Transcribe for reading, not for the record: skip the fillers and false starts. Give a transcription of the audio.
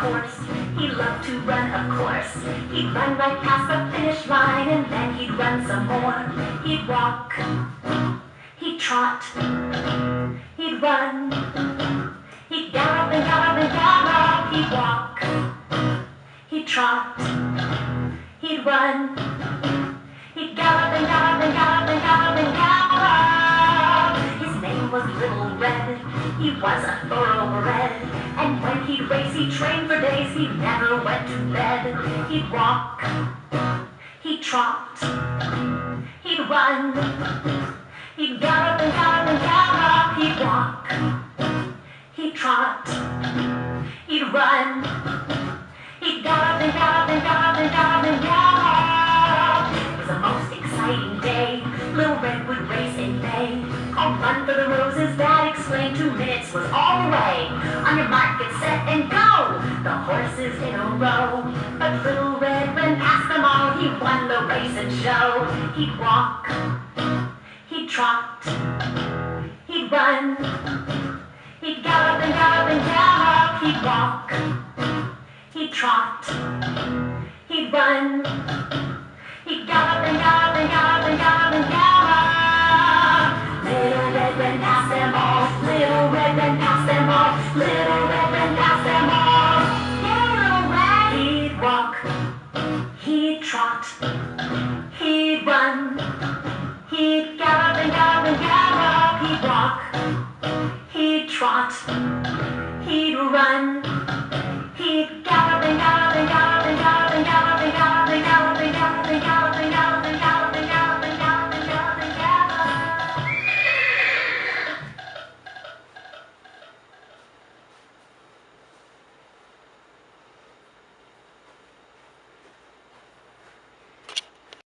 horse. He loved to run, of course. He'd run right past the finish line, and then he'd run some more. He'd walk, he'd trot, he'd run, he'd gallop and gallop and gallop. He'd walk, he'd trot, he'd run, he'd gallop and gallop and gallop and gallop and gallop. His name was Little Red. He was a thoroughbred. And when he'd race, he'd train for days. He never went to bed. He'd walk, he'd trot, he'd run, he'd gallop and gallop and gallop. He'd walk, he'd trot, he'd run, he'd gallop and gallop and gallop and gallop and gallop. It was a most exciting day. Little Red would race in May. I'll run for the roses, Dad explained. 2 minutes was all the way. On your mark, get set, and go! The horses in a row. But Little Red ran past them all. He won the race and show. He'd walk, he'd trot, he'd run, he'd gallop and gallop and gallop. He'd walk, he'd trot, he'd run, he'd gallop and gallop